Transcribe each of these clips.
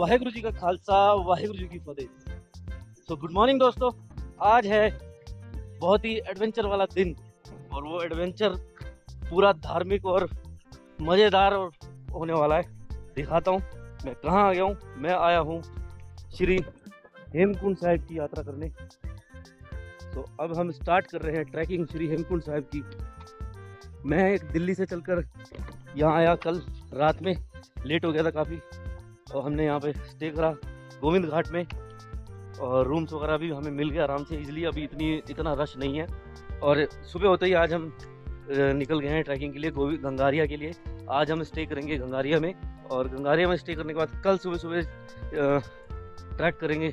वाहेगुरु जी का खालसा, वाहेगुरु जी की फतेह। So good morning दोस्तों, आज है बहुत ही एडवेंचर वाला दिन और वो एडवेंचर पूरा धार्मिक और मज़ेदार और होने वाला है। दिखाता हूँ मैं कहाँ आ गया हूँ। मैं आया हूँ श्री हेमकुंड साहिब की यात्रा करने। तो अब हम स्टार्ट कर रहे हैं ट्रैकिंग श्री हेमकुंड साहिब की। मैं दिल्ली से चलकर यहाँ आया, कल रात में लेट हो गया था काफ़ी और हमने यहाँ पे स्टे करा गोविंद घाट में और रूम्स वगैरह भी हमें मिल गया आराम से इजीली। अभी इतना रश नहीं है और सुबह होते ही आज हम निकल गए हैं ट्रैकिंग के लिए गंगारिया के लिए। आज हम स्टे करेंगे गंगारिया में और गंगारिया में स्टे करने के बाद कल सुबह सुबह ट्रैक करेंगे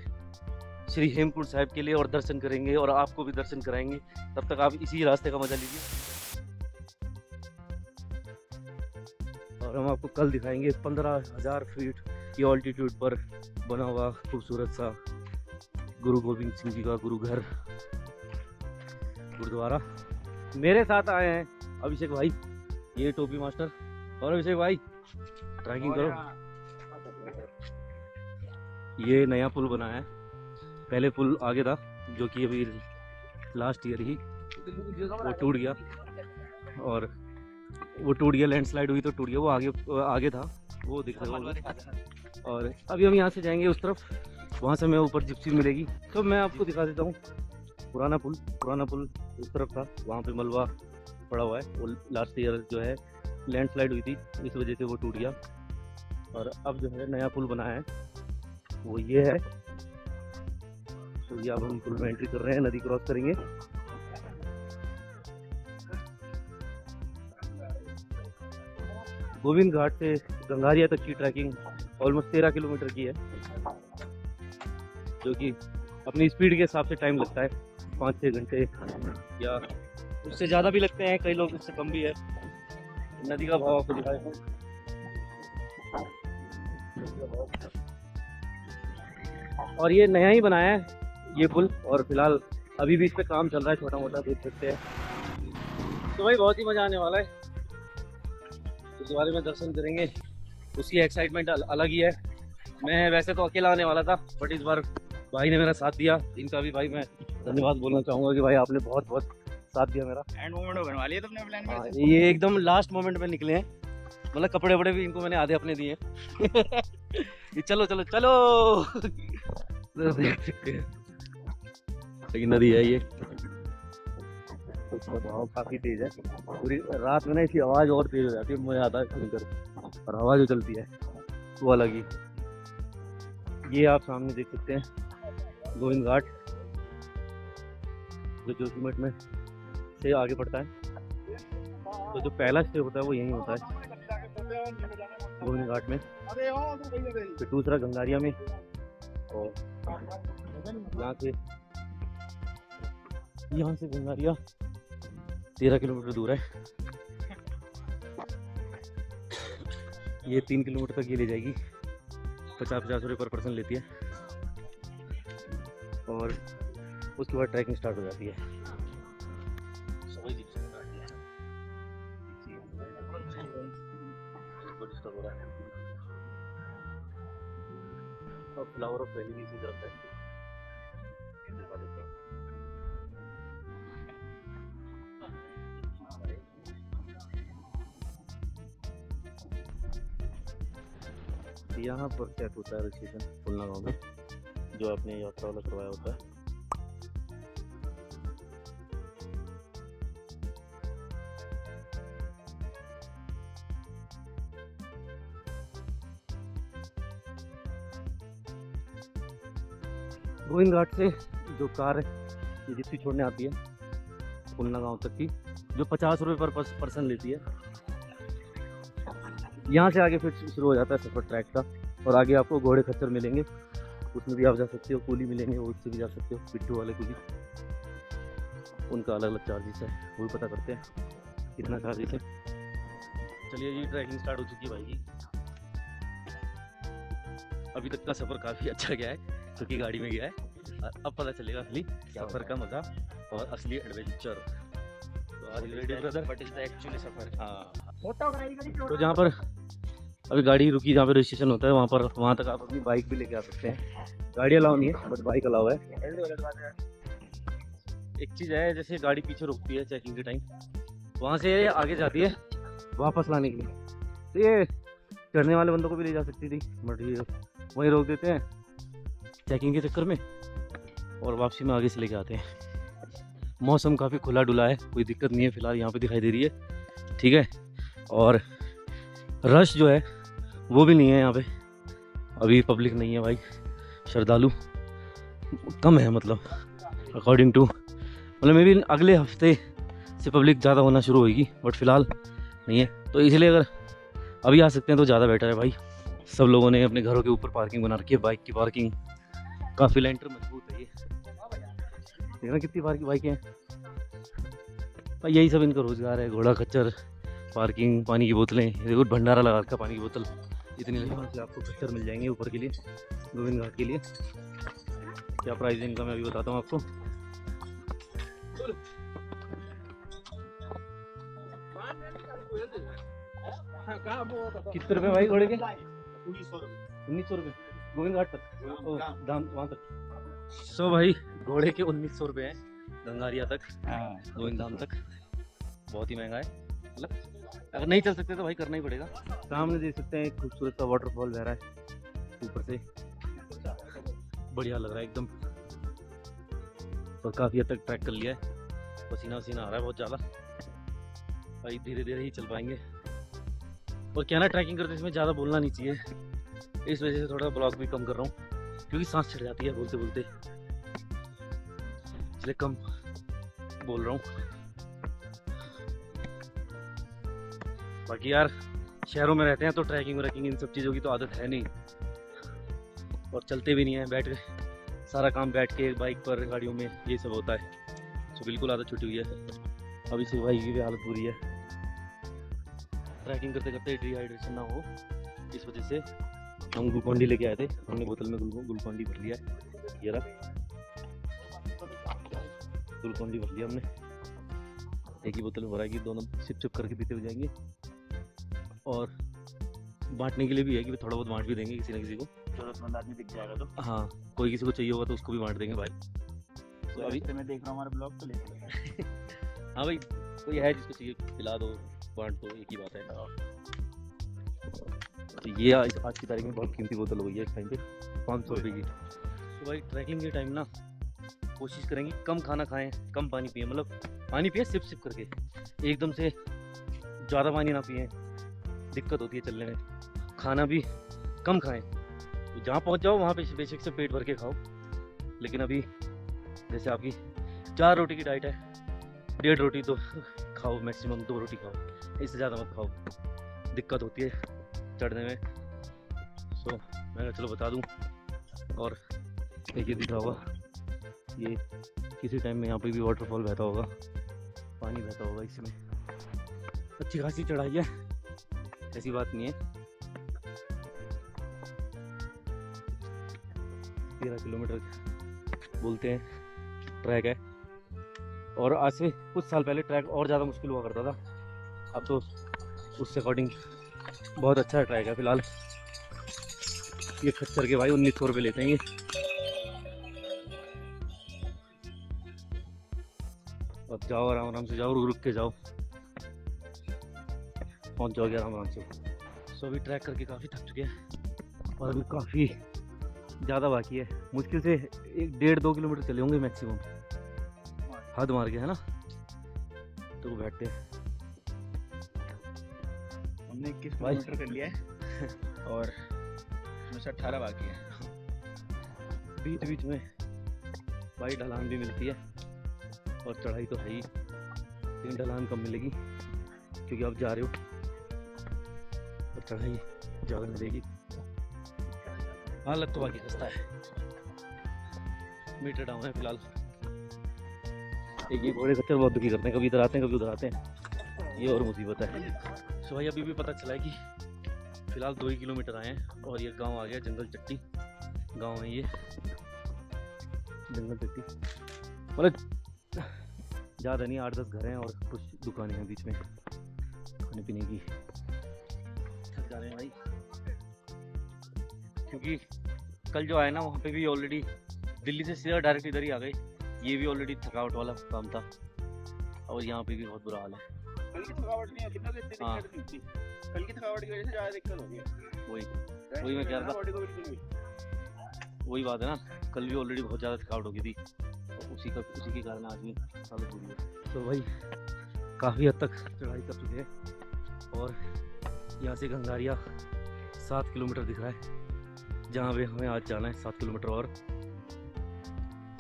श्री हेमकुंड साहिब के लिए और दर्शन करेंगे और आपको भी दर्शन कराएंगे। तब तक आप इसी रास्ते का मजा लीजिए और हम आपको कल दिखाएंगे 15,000 फीट की ऑल्टीट्यूड पर बना हुआ खूबसूरत सा गुरु गोविंद सिंह जी का गुरु घर गुरुद्वारा। मेरे साथ आए हैं अभिषेक भाई, ये टोपी मास्टर। और अभिषेक भाई ट्रैकिंग करो। ये नया पुल बना है, पहले पुल आगे था जो कि अभी लास्ट ईयर ही वो टूट गया और वो टूट गया, लैंडस्लाइड हुई तो टूट गया। वो आगे था, वो दिख रहा है। और अभी हम यहाँ से जाएंगे उस तरफ, वहाँ से हमें ऊपर जिप्सी मिलेगी। तो मैं आपको दिखा देता हूँ पुराना पुल उस तरफ था, वहाँ पे मलबा पड़ा हुआ है। वो लास्ट ईयर जो है लैंडस्लाइड हुई थी, इस वजह से वो टूट गया। और अब जो है नया पुल बना है वो ये है। तो ये अब हम पुल में एंट्री कर रहे हैं, नदी क्रॉस करेंगे। गोविंद घाट से गंगारिया तक की ट्रैकिंग ऑलमोस्ट 13 किलोमीटर की है, जो कि अपनी स्पीड के हिसाब से टाइम लगता है 5-6 घंटे या उससे ज़्यादा भी लगते हैं, कई लोग उससे कम भी है। नदी का भाव आपको दिखाया हूँ। और ये नया ही बनाया है ये पुल और फिलहाल अभी भी इस पर काम चल रहा है, छोटा मोटा देख सकते हैं। तो भाई बहुत ही मज़ा आने वाला है, इस बारे में दर्शन करेंगे, उसकी एक्साइटमेंट अलग ही है। मैं वैसे तो अकेला आने वाला था बट इस बार भाई ने मेरा साथ दिया। इनका भी भाई मैं धन्यवाद बोलना चाहूँगा कि भाई आपने बहुत बहुत साथ दिया मेरा। एंड मोमेंट होने वाली है तुमने प्लान में। हाँ, ये एकदम लास्ट मोमेंट में निकले हैं, मतलब कपड़े वपड़े भी इनको मैंने आधे अपने दिए ये चलो चलो चलो देख सकते हैं लेकिन नदी है ये, उसका बहाव काफ़ी तेज है। पूरी रात में ना इसकी आवाज़ और तेज हो जाती है, मज़ा आता है सुनकर। और हवा जो चलती है वो अलग ही। ये आप सामने देख सकते हैं गोविंद घाट, जो जोशीमठ में से आगे पड़ता है। तो जो पहला स्टे होता है वो यहीं होता है गोविंद घाट में, फिर दूसरा गंगारिया में और यहाँ से गंगारिया 13 किलोमीटर दूर है। ये 3 किलोमीटर तक ये ले जाएगी, 50-50 रुपये पर पर्सन लेती है और उसके बाद ट्रैकिंग स्टार्ट हो जाती है। और फ्लावर ऑफ वैली भी इसी तरफ है। यहाँ पर सेट होता है रजिस्ट्रेशन खुलना गाँव में, जो आपने यात्रा वाला करवाया होता है। गोविंद घाट से जो कार ये जिप्सी छोड़ने आती है खुलना गाँव तक की, जो 50 रुपये पर पर्सन लेती है। यहाँ से आगे फिर शुरू हो जाता है सफ़र ट्रैक का और आगे आपको घोड़े खच्चर मिलेंगे, उसमें भी आप जा सकते हो। कूली मिलेंगे, वो उससे भी जा सकते हो, पिट्ठू वाले कूली। उनका अलग अलग चार्जेस है, वो भी पता करते हैं कितना चार्जेस है। चलिए जी, ट्रैकिंग स्टार्ट हो चुकी है भाई की। अभी तक का सफ़र काफ़ी अच्छा गया है क्योंकि गाड़ी में गया है, और अब पता चलेगा असली सफ़र का मज़ा और असली एडवेंचर। तो आज ready brother, what is the actually सफर। हाँ, तो जहाँ पर अभी गाड़ी रुकी जहाँ पे रजिस्ट्रेशन होता है वहाँ तक आप अपनी बाइक भी लेके आ सकते हैं। गाड़ी अलाउ नहीं है बट बाइक अलाउ है। एक चीज़ है, जैसे गाड़ी पीछे रुकती है चेकिंग के टाइम, वहाँ से आगे जाती है वापस लाने के लिए, तो ये चढ़ने वाले बंदों को भी ले जा सकती थी बट ये वहीं रोक देते हैं चेकिंग के चक्कर में और वापसी में आगे से लेके आते हैं। मौसम काफ़ी खुला डुला है, कोई दिक्कत नहीं है फिलहाल यहाँ पे दिखाई दे रही है, ठीक है। और रश जो है वो भी नहीं है यहाँ पे, अभी पब्लिक नहीं है भाई, श्रद्धालु कम है मतलब अकॉर्डिंग टू, मतलब मे बी अगले हफ्ते से पब्लिक ज़्यादा होना शुरू होगी बट फिलहाल नहीं है। तो इसलिए अगर अभी आ सकते हैं तो ज़्यादा बेटर है भाई। सब लोगों ने अपने घरों के ऊपर पार्किंग बना रखी है, बाइक की पार्किंग काफ़ी लेंटर मजबूत है ये, देखना कितनी बाइकें हैं भाई, यही सब इनका रोज़गार है, घोड़ा खच्चर, पार्किंग, पानी की बोतलें। ये देखो भंडारा लगा रखा पानी की बोतल, इतनी से आपको खच्चर मिल जाएंगे ऊपर के लिए, गोविंद घाट के लिए। क्या प्राइस इनका मैं अभी बताता हूँ आपको। कितने रुपए भाई घोड़े के? 1900 रुपये गोविंद घाट तक, दाम वहाँ तक। सो भाई घोड़े के 1900 रुपये हैं गंगारिया तक, गोविंद धाम तक, बहुत ही महंगा है। मतलब अगर नहीं चल सकते तो भाई करना ही पड़ेगा। सामने देख सकते हैं एक खूबसूरत सा वाटरफॉल बह रहा है ऊपर से, बढ़िया लग रहा है एकदम। और काफ़ी हद तक ट्रैक कर लिया है, पसीना वसीना आ रहा है बहुत ज़्यादा भाई, धीरे धीरे ही चल पाएंगे। और क्या ना, ट्रैकिंग करते इसमें ज़्यादा बोलना नहीं चाहिए, इस वजह से थोड़ा ब्लॉग भी कम कर रहा हूँ क्योंकि सांस चढ़ जाती है बोलते बोलते, इसलिए कम बोल रहा हूँ। बाकी यार शहरों में रहते हैं तो ट्रैकिंग व्रैकिंग इन सब चीज़ों की तो आदत है नहीं, और चलते भी नहीं है, बैठ के सारा काम बैठ के बाइक पर गाड़ियों में ये सब होता है, तो बिल्कुल आदत छूटी हुई है। अभी से भाई की भी हालत बुरी है, ट्रैकिंग करते करते डिहाइड्रेशन ना हो इस वजह से हम ग्लूकॉन डी लेके आए थे, हमने बोतल में ग्लूकॉन डी भर लिया है, ये रहा ग्लूकॉन डी भर लिया हमने, एक ही बोतल में भराएगी, दोनों सिप चुप करके पीते हुए जाएंगे। और बांटने के लिए भी है कि थोड़ा बहुत बांट भी देंगे किसी न किसी को, जरूरतमंद आदमी दिख जाएगा तो, हाँ कोई किसी को चाहिए होगा तो उसको भी बांट देंगे भाई। तो अभी मैं देख रहा हूँ हमारा ब्लॉग तो लेते हाँ भाई कोई है जिसको चाहिए खिला दो बांट दो, एक ही बात है। तो ये आज की तारीख में बहुत कीमती बोतल हो गई है इस टाइम पे 500 रुपये की। तो भाई ट्रैकिंग के टाइम ना कोशिश करेंगे कम खाना खाएं, कम पानी पिए, मतलब पानी पिए सिप सिप करके, एकदम से ज़्यादा पानी ना पिए, दिक्कत होती है चलने में। खाना भी कम खाएं, तो जहाँ पहुँच जाओ वहाँ पे बेशक से पेट भर के खाओ, लेकिन अभी जैसे आपकी 4 रोटी की डाइट है, 1.5 रोटी तो खाओ, मैक्सिमम 2 रोटी खाओ, इससे ज़्यादा मत खाओ, दिक्कत होती है चढ़ने में। सो मैं चलो बता दूं। और एक ये दिख रहा होगा, ये किसी टाइम में यहाँ पे भी वाटरफॉल बहता होगा, पानी बहता होगा इसमें, अच्छी खासी चढ़ाई है, ऐसी बात नहीं है। 13 किलोमीटर बोलते हैं ट्रैक है, और आज से कुछ साल पहले ट्रैक और ज़्यादा मुश्किल हुआ करता था, अब तो उससे अकॉर्डिंग बहुत अच्छा ट्रैक है फिलहाल। ये खच्चर के भाई 1900 रुपये लेते हैं ये। अब जाओ आराम आराम से जाओ, रुक रुक के जाओ, पहुंच जाओगे आराम आराम से। सो अभी ट्रैक करके काफ़ी थक चुके हैं और अभी काफ़ी ज़्यादा बाकी है, मुश्किल से 1.5-2 किलोमीटर चले होंगे मैक्सिमम, हद मार के है ना। तो बैठते हैं, हमने 21 किलोमीटर कर लिया है और 18 बाकी है। बीच बीच में भाई ढलान भी मिलती है और चढ़ाई तो है ही, लेकिन ढलान कम मिलेगी क्योंकि आप जा रहे हो, और चढ़ाई ज़्यादा मिलेगी। हालत तो बाकी सस्ता है, मीटर डाउन है फिलहाल। एक ये घोड़े खच्चर बहुत दुखी करते हैं, कभी इधर आते हैं कभी उधर आते हैं, ये और मुसीबत है। सो भाई अभी भी पता चला है कि फिलहाल 2 ही किलोमीटर आए हैं और ये गांव आ गया, जंगल चट्टी गांव है ये, जंगल चट्टी, मतलब ज़्यादा नहीं, 8-10 घर हैं और कुछ दुकानें हैं बीच में खाने पीने की। थक जा रहे हैं भाई। क्योंकि कल जो आए ना वहाँ पे भी ऑलरेडी दिल्ली से सीधा डायरेक्ट इधर ही आ गए। ये भी ऑलरेडी थकावट वाला काम था और यहाँ पे भी बहुत बुरा हाल है। कल की थकावट नहीं होती ना, तो इतनी दिक्कत नहीं थी। कल की थकावट की वजह से ज़्यादा दिक्कत होगी। वही मैं कह रहा था, वही बात है ना, कल भी ऑलरेडी बहुत ज़्यादा थकावट हो गई थी और उसी के कारण आज भी हालत बुरी है। तो भाई काफ़ी हद तक चढ़ाई कर चुके हैं और यहाँ से गंगारिया 7 किलोमीटर दिख रहा है जहाँ पे हमें आज जाना है 7 किलोमीटर और।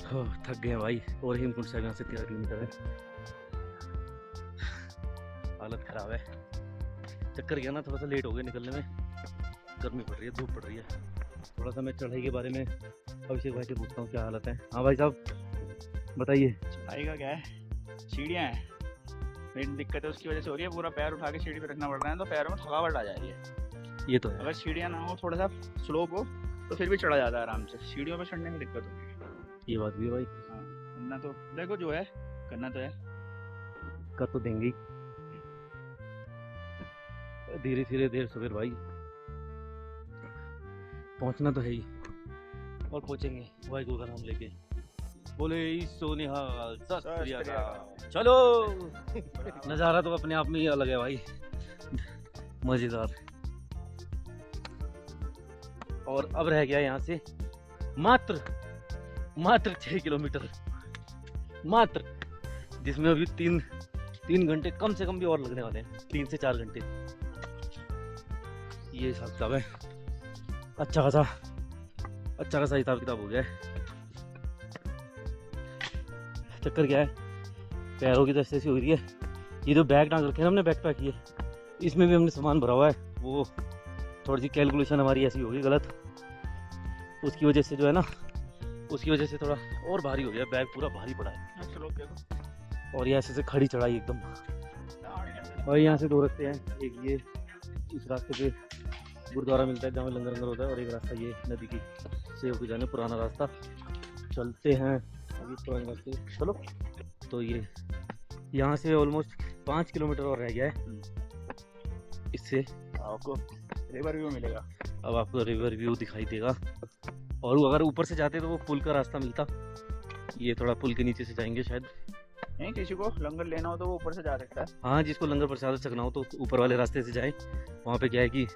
थक गए हैं भाई। और हेमकुंड साहिब यहाँ से 13 किलोमीटर है। हालत ख़राब है, चक्कर गया ना, थोड़ा सा लेट हो गया निकलने में, गर्मी पड़ रही है, धूप पड़ रही है। थोड़ा सा मैं चढ़ाई के बारे में अभिषेक भाई से पूछता हूँ क्या हालत है। हाँ भाई साहब बताइए। चढ़ाई का क्या है, सीढ़ियाँ हैं, मेन दिक्कत है उसकी वजह से हो रही है। पूरा पैर उठा के सीढ़ी पे रखना पड़ रहा है, तो पैरों में थकावट आ जा रही है। ये तो है। अगर सीढ़ियाँ ना हो, थोड़ा सा स्लोप हो, तो फिर भी चढ़ा जाता है आराम से। सीढ़ियों पे चढ़ने में दिक्कत होगी। ये बात भी है भाई। हाँ, करना तो देखो जो है करना तो है, कर तो देंगे ही, धीरे धीरे देर सवेर भाई, पहुंचना तो है ही और पहुंचेंगे वाहिगुरु का नाम लेके। बोले सो निहाल सत श्री अकाल। चलो नज़ारा तो अपने आप में ही अलग है भाई, मजेदार। और अब रह गया यहाँ से मात्र 6 किलोमीटर मात्र, जिसमें अभी तीन घंटे कम से कम भी और लगने वाले हैं, 3 से 4 घंटे। ये हिसाब किताब है, अच्छा खासा हिसाब किताब हो गया है। चक्कर क्या है, पैरों की तो ऐसी हो रही है। ये जो बैग टांग रखे हैं हमने, बैग पैक, ये इसमें भी हमने सामान भरा हुआ है, वो थोड़ी सी कैलकुलेशन हमारी ऐसी होगी गलत, उसकी वजह से जो है ना, उसकी वजह से थोड़ा और भारी हो गया, बैग पूरा भारी पड़ा है। और ये ऐसे से खड़ी चढ़ाई एकदम। और यहाँ से 2 रास्ते हैं, एक ये इस रास्ते पे गुरुद्वारा मिलता है जहाँ लंगर होता है, और एक रास्ता ये नदी की से होकर जाने, पुराना रास्ता। चलते हैं अभी पुराने रास्ते, चलो। तो ये यहाँ से ऑलमोस्ट 5 किलोमीटर और रह गया है। इससे आपको रिवर व्यू मिलेगा। अब आपको रिवर व्यू दिखाई देगा। और अगर ऊपर से जाते तो वो पुल का रास्ता मिलता, ये थोड़ा पुल के नीचे से जाएंगे शायद। नहीं, किसी को लंगर लेना हो तो वो ऊपर से जा सकता है। हाँ, जिसको लंगर प्रसाद चखना हो तो ऊपर वाले रास्ते से जाए। वहाँ पे क्या है कि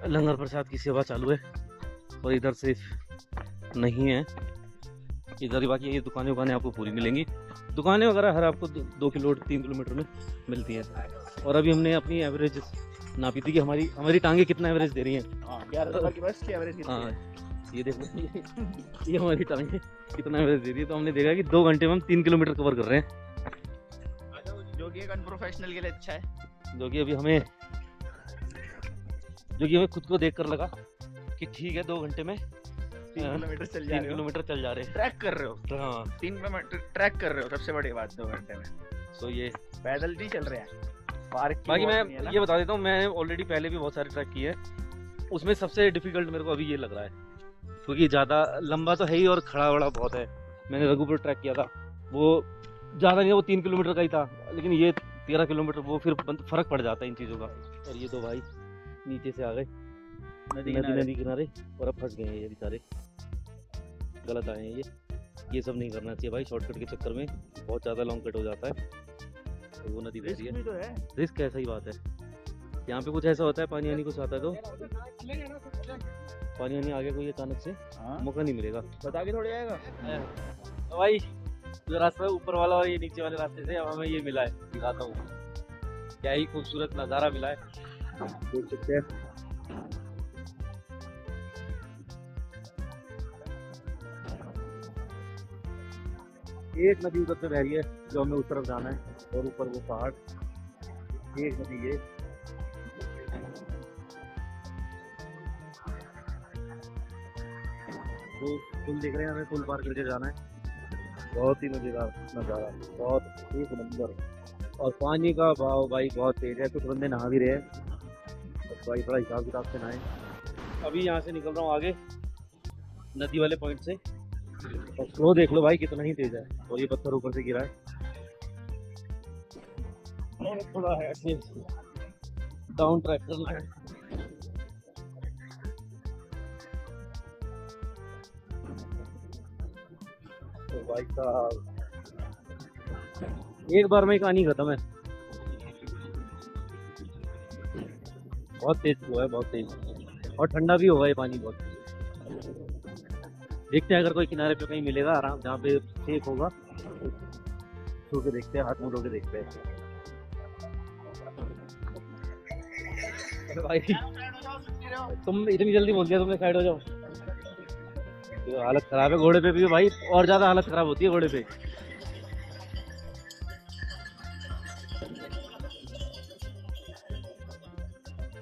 लंगर प्रसाद की सेवा चालू है और इधर से नहीं है, इधर ही। बाकी ये दुकानें आपको पूरी मिलेंगी, दुकानें वगैरह हर आपको 2 किलोमीटर 3 किलोमीटर में मिलती हैं। और अभी हमने अपनी एवरेज नापी थी कि हमारी टांगे कितना एवरेज दे रही हैं। 11 की बस की एवरेज कितनी है? ये देखो ये हमारी टांगे कितना एवरेज दे रही है। तो हमने देखा कि 2 घंटे में हम 3 किलोमीटर कवर कर रहे हैं, जो कि एक अनप्रोफेशनल के लिए अच्छा है। जो कि हमें खुद को देख कर लगा कि ठीक है, 2 घंटे में 3 किलोमीटर चल जा 3 किलोमीटर चल जा रहे हैं, ट्रैक कर रहे हो। हाँ, 3 किलोमीटर ट्रैक कर रहे हो, सबसे बड़ी बात 2 घंटे में। तो ये पैदल नहीं चल रहे हैं। पार्क बाकी मैं ये बता देता हूँ, मैं ऑलरेडी पहले भी बहुत सारे ट्रैक किए हैं, उसमें सबसे डिफिकल्ट मेरे को अभी ये लग रहा है, क्योंकि ज़्यादा लंबा तो है ही और खड़ा बड़ा बहुत है। मैंने रघुपुर ट्रैक किया था, वो ज़्यादा नहीं, वो 3 किलोमीटर का ही था, लेकिन ये 13 किलोमीटर, वो फिर फ़र्क पड़ जाता है इन चीज़ों का। और ये तो भाई नीचे से आ गए नदी किनारे और अब फंस गए हैं ये बेचारे, गलत आए हैं ये सब नहीं करना चाहिए भाई। शॉर्टकट के चक्कर में बहुत ज़्यादा लॉन्ग कट हो जाता है, तो वो नदी बह रही है। तो है रिस्क है, सही बात है। यहाँ पे कुछ ऐसा होता है, पानी आनी कुछ आता है तो पानी आनी आगे कोई अचानक से मौका नहीं मिलेगा, बता के थोड़ी आएगा। तो भाई जो रास्ता है ऊपर वाला और ये नीचे वाले रास्ते से अब हमें ये मिला है, दिखाता हूँ, क्या ही खूबसूरत नज़ारा मिला है, देख सकते हैं। एक नदी उधर से बह रही है जो हमें उस तरफ जाना है, और ऊपर वो पहाड़, एक नदी ये। तो पुल देख रहे हैं, हमें पुल पार करके जाना है। बहुत ही मजेदार नज़ारा, बहुत एक नंबर। और पानी का भाव भाई बहुत तेज है, कुछ बंदे नहा भी रहे हैं, तो भाई बड़ा हिसाब किताब से नहाए। अभी यहाँ से निकल रहा हूँ आगे नदी वाले पॉइंट से, और फ्लो देख लो भाई कितना ही तेज है, और ये पत्थर ऊपर से गिरा है, और थोड़ा है ऐसे डाउन ट्रैक करना है। तो भाई साहब एक बार में ही कहानी खत्म है। बहुत तेज हुआ है, बहुत तेज, और ठंडा भी होगा ये पानी बहुत। देखते हैं अगर कोई किनारे पे कहीं मिलेगा आराम, जहाँ पे सेफ होगा, छू के देखते हैं, हाथ मुंह धो के देखते हैं। अरे भाई तुम इतनी जल्दी बोल दिया तुमने, साइड हो जाओ। ये हालत खराब है घोड़े पे भी भाई, और ज्यादा हालत खराब होती है घोड़े पे।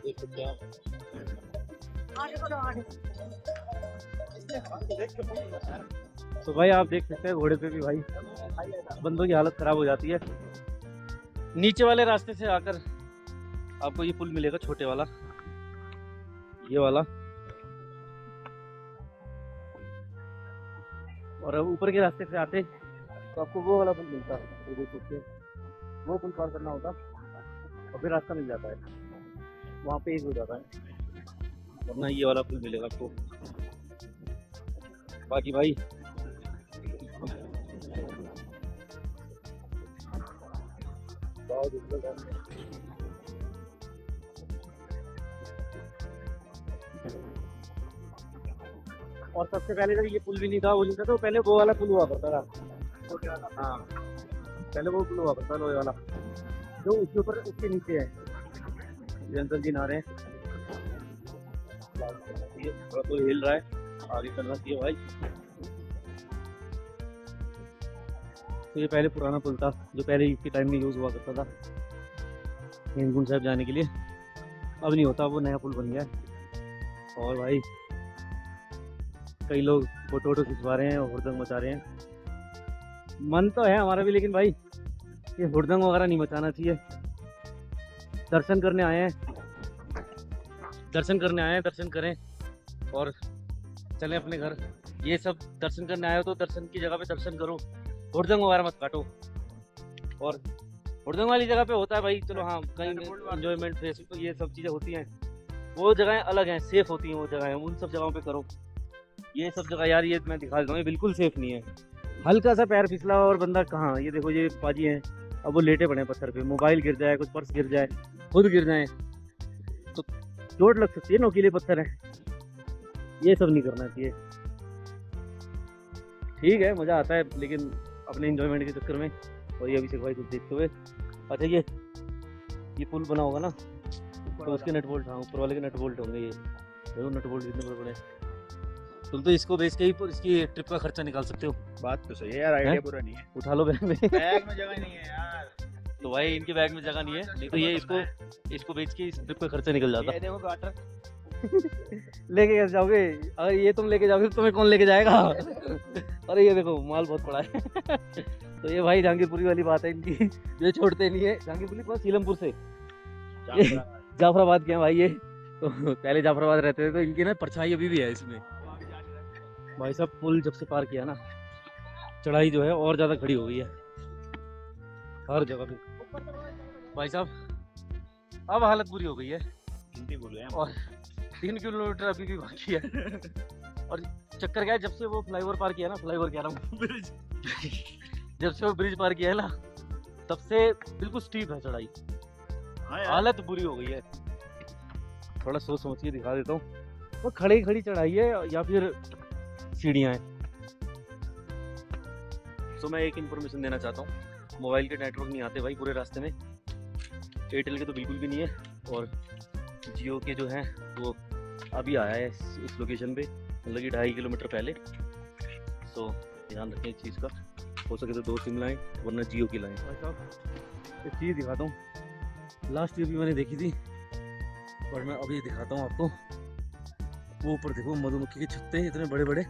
देख सकते हैं आप। तो भाई आप देख सकते हैं घोड़े पे भी भाई बंदों की हालत खराब हो जाती है। नीचे वाले रास्ते से आकर आपको ये पुल मिलेगा, छोटे वाला, ये वाला, और ऊपर के रास्ते से आते तो आपको वो वाला पुल मिलता है। तो देख सकते हैं वो पुल पार करना होता और फिर रास्ता मिल जाता है, वहाँ पे एक हो जाता है, वरना ये वाला पुल मिलेगा आपको। बाकी भाई और सबसे पहले जब ये पुल भी नहीं था, वो नहीं था, तो पहले वो वाला पुल हुआ करता था। हाँ पहले वो पुल हुआ करता था, लोहे वाला, जो उसके ऊपर, उसके नीचे है। अंकल जी नहा रहे हैं, थोड़ा पुल हिल रहा है, आगे चलना चाहिए भाई। तो ये पहले पुराना पुल था, जो पहले इसके टाइम में यूज़ हुआ करता था हेमकुंड साहब जाने के लिए। अब नहीं होता, वो नया पुल बन गया है। और भाई कई लोग फोटो वोटो खिंचवा रहे हैं और हुड़दंग मचा रहे हैं। मन तो है हमारा भी, लेकिन भाई ये हुड़दंग वगैरह नहीं मचाना चाहिए। दर्शन करने आए हैं, दर्शन करें और चलें अपने घर। ये सब दर्शन करने आए हो तो दर्शन की जगह पे दर्शन करो, हुड़दंग वगैरह मत काटो। और हुड़दंग वाली जगह पे होता है भाई, चलो हाँ कहीं एंजॉयमेंट फेस, तो ये सब चीज़ें होती हैं, वो जगहें अलग हैं, सेफ होती हैं वो जगहें, उन सब जगहों पे करो। ये सब जगह यार, ये मैं दिखा देता हूँ, ये बिल्कुल सेफ नहीं है। हल्का सा पैर फिसला और बंदा कहाँ, ये देखो ये पाजी हैं, अब वो लेटे पड़े पत्थर पे, मोबाइल गिर जाए, कुछ पर्स गिर जाए, खुद गिर जाए तो चोट लग सकती है, नोकीले पत्थर है। ये सब नहीं करना चाहिए। ठीक है मज़ा आता है, लेकिन अपने एंजॉयमेंट के चक्कर में। और ये अभिषेक भाई कुछ देखते हुए, अच्छा ये पुल बना होगा ना, तो उसके नट बोल्ट, हाँ ऊपर वाले के नट बोल्ट होंगे। ये देखो नट बोल्ट कितने बड़े बड़े। तुम तो इसको बेच के ही इसकी ट्रिप का खर्चा निकाल सकते हो। बात तो सही है यार, आइडिया बुरा नहीं है। उठा लो बैग में। बैग में जगह नहीं है यार। तो भाई इनके बैग में जगह नहीं है, नहीं तो ये इसको बेच के इस ट्रिप का खर्चा निकल जाता। ये देखो गाटर लेके कैसे जाओगे? अगर ये तुम लेके जाओगे तो तुम्हें कौन लेके जाएगा? अरे ये देखो माल बहुत पड़ा है। तो ये भाई जहांगीरपुरी वाली बात है इनकी, ये छोड़ते नहीं है। जहांगीरपुरी पास सीलमपुर से जाफराबाद के हैं भाई ये। तो पहले जाफराबाद रहते थे, तो इनकी ना परछाई अभी भी है इसमें। भाई साहब पुल जब से पार किया ना, चढ़ाई जो है और ज़्यादा खड़ी हो गई है हर जगह पे। भाई साहब अब हालत बुरी हो गई है, हिंदी बोल रहे हैं। और 3 किलोमीटर अभी भी बाकी है। और चक्कर क्या है, जब से वो फ्लाईओवर पार किया ना, फ्लाईओवर कह रहा हूँ ब्रिज, जब से वो ब्रिज पार किया है ना, तब से बिल्कुल स्टीप है चढ़ाई, हालत बुरी हो गई है। थोड़ा सोच समझ के दिखा देता हूँ। वो खड़ी खड़ी चढ़ाई है या फिर सीढ़ियाँ हैं। तो मैं एक इन्फॉर्मेशन देना चाहता हूँ, मोबाइल के नेटवर्क नहीं आते भाई पूरे रास्ते में, एयरटेल के तो बिल्कुल भी नहीं है, और जियो के जो हैं वो अभी आया है इस लोकेशन पे, मतलब कि 2.5 किलोमीटर पहले। तो ध्यान रखें इस चीज़ का, हो सके तो 2 सिम लाएँ, वरना जियो की लाएँ। भाई साहब एक चीज़ दिखाता हूँ, लास्ट ईयर भी मैंने देखी थी, पर मैं अभी दिखाता हूँ आपको। वो ऊपर देखो मधुमक्खी के छत्ते हैं, इतने बड़े बड़े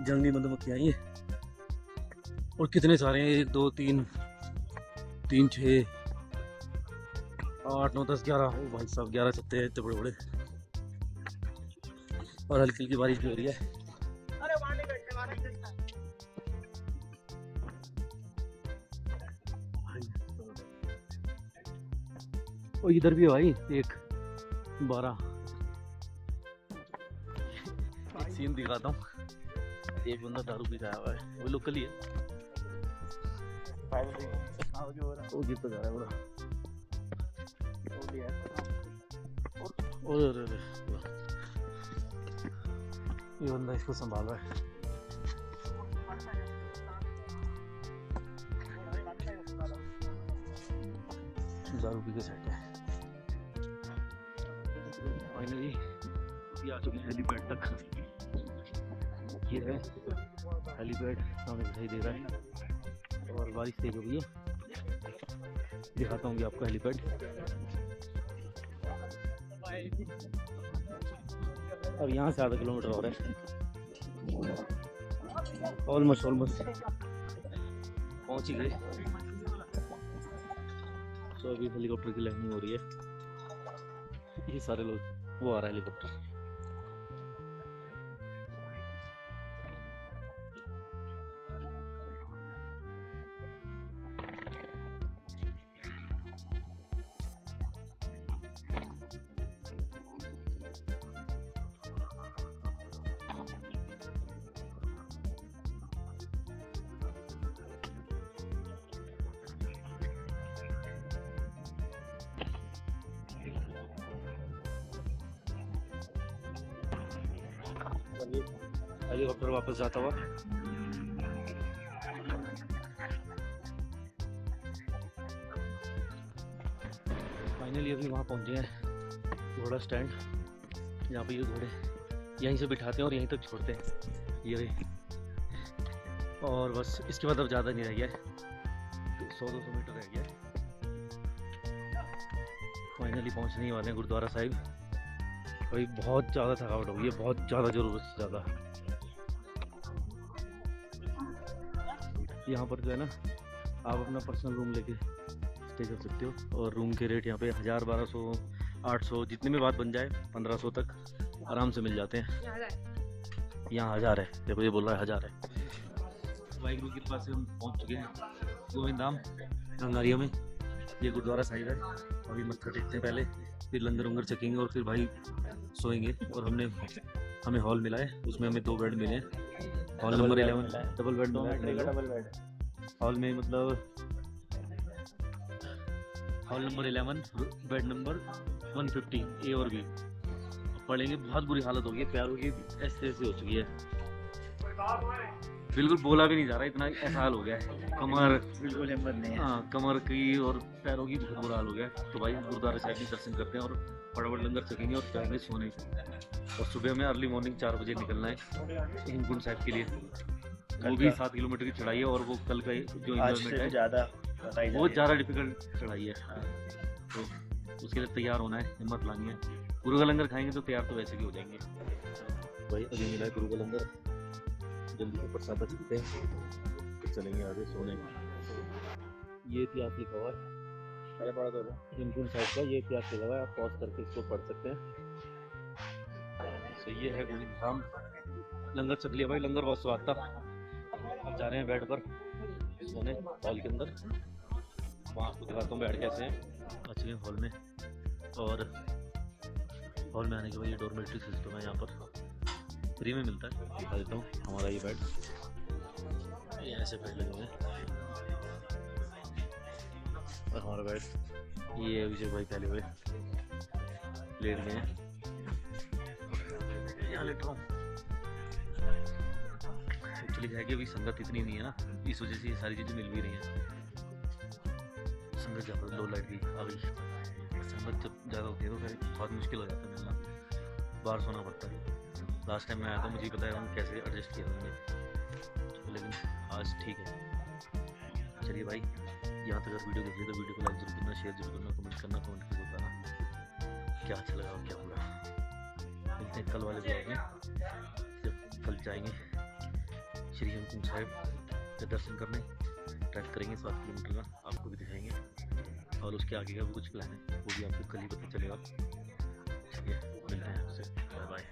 जंगली मधुमक्खियाँ ये, और कितने सारे हैं, 1 2 3 3 6 8 9 10 11। ओ भाई साहब 11 छत्ते हैं इतने बड़े बड़े, और हल्की हल्की बारिश भी हो रही है। और इधर भी है भाई एक 12। एक सीन दिखाता हूँ, एक बंदा दारू पी के आया हुआ है, वो लोकल ही है। वो गिर तो जा रहा है बड़ा। अरे अरे अरे, ये बंदा इसको संभाल रहा है। दारू पी के सेट है। फाइनली आ चुके हैं हेलीपैड तक। ये है हेलीपैड, सामने दिखाई दे रहा है और बारिश तेज हो गई है। दिखाता हूँ कि आपका हेलीपैड। अब यहाँ से आधा किलोमीटर और है, ऑलमोस्ट पहुँच ही गए। तो अभी हेलीकॉप्टर की लैंडिंग हो रही है। ये सारे लोग, वो आ रहा है हेलीकॉप्टर। हेलीकॉप्टर वापस जाता हुआ। फाइनली अभी वहाँ पहुँचे हैं, घोड़ा स्टैंड। यहाँ पे ये घोड़े यहीं से बिठाते हैं और यहीं तक छोड़ते हैं, ये रहे। और बस इसके बाद अब ज़्यादा नहीं रह गया है, 100-200 मीटर रह गया है। फाइनली पहुँचने ही वाले हैं गुरुद्वारा साहिब। अभी बहुत ज़्यादा थकावट हो गई है, बहुत ज़्यादा, ज़रूरत से ज़्यादा। यहाँ पर जो है ना, आप अपना पर्सनल रूम लेके स्टे कर सकते हो और रूम के रेट यहाँ पे 1000, 1200, 800, जितने में बात बन जाए 1500 तक आराम से मिल जाते हैं। यहाँ 1000 है, देखो ये बोल रहा है 1000 है। वाहिगुरु की कृपा से हम पहुँच चुके हैं गोविंद धाम गंगारिया में। ये गुरुद्वारा साहिब है। अभी मत्था टेकते हैं पहले, फिर लंगर वंगर चखेंगे और फिर भाई सोएंगे। और हमें हॉल मिला है, उसमें हमें 2 बेड मिले हैं। Hall number 11, double bed hall में, मतलब हॉल नंबर 11, बेड नंबर 150 ए और बी। पढ़ेंगे, बहुत बुरी हालत हो गई है, पैरों की ऐसे हो चुकी है, बिल्कुल बोला भी नहीं जा रहा, इतना ऐसा हाल हो गया है। कमर बिल्कुल हिम्मत नहीं है। हाँ, कमर की और पैरों की बहुत बुरा हाल हो गया है। तो भाई गुरुद्वारा साहिब में दर्शन करते हैं और फटाफट लंगर चखेंगे और जाएंगे सोने। और सुबह में अर्ली मॉर्निंग 4 बजे निकलना है हेमकुंड साहिब के लिए। वो भी 7 किलोमीटर की चढ़ाई है और वो कल का जो इन्वॉल्वमेंट है बहुत ज़्यादा डिफिकल्ट चढ़ाई है। तो उसके लिए तैयार होना है, हिम्मत लानी है। गुरु का लंगर खाएंगे तो तैयार तो वैसे भी हो जाएंगे। भाई अभी मिला है गुरु का लंगर, जल्दी से प्रसाद चलते हैं, फिर चलेंगे आगे सोने। ये इतिहास लिखा हुआ है हेमकुंड साहिब का, ये इतिहास लिखा हुआ है, आप पॉज करके इसको पढ़ सकते हैं। तो ये है गोविंद धाम। लंगर चख लिया भाई, लंगर बहुत स्वाद था। अब जा रहे हैं बेड पर सोने हॉल के अंदर। वहाँ आपको दिखाता हूँ बेड कैसे हैं। अच्छे हॉल में, और हॉल में आने के बाद ये डॉर्मेट्री सिस्टम है, यहाँ पर फ्री में मिलता है। दिखा देता हूँ हमारा ये बेड, ये ऐसे बेड लगे हुए हैं। और हमारा बेड ये अभिषेक भाई पहले हुए लेट गए हैं, यहाँ लेट रहा हूँ। एक्चुअली है कि अभी संगत इतनी नहीं है ना, इस वजह से ये सारी चीज़ें मिल भी रही हैं। संगत ज़्यादा लो लाइट की आ गई, संगत जब ज़्यादा होती है तो फिर बहुत मुश्किल हो जाता है मिलना, बाहर सोना पड़ता है। लास्ट टाइम मैं आया था, मुझे पता है हम कैसे एडजस्ट किया हमने, लेकिन आज ठीक है। चलिए भाई, यहाँ तक अगर वीडियो देखिए तो वीडियो को लाइक जरूर करना, शेयर जरूर करना, कमेंट करना, कमेंट करके बताना क्या अच्छा लगा और क्या बुरा। मिलते हैं कल वाले ब्लॉग में, जब कल जाएंगे श्री हेमकुंड साहिब के दर्शन करने। ट्रैक करेंगे 7 किलोमीटर का, आपको भी दिखाएंगे। और उसके आगे का भी कुछ प्लान है, वो भी आपको कल ही पता चलेगा। चलिए मिलते हैं आपसे, बाय बाय।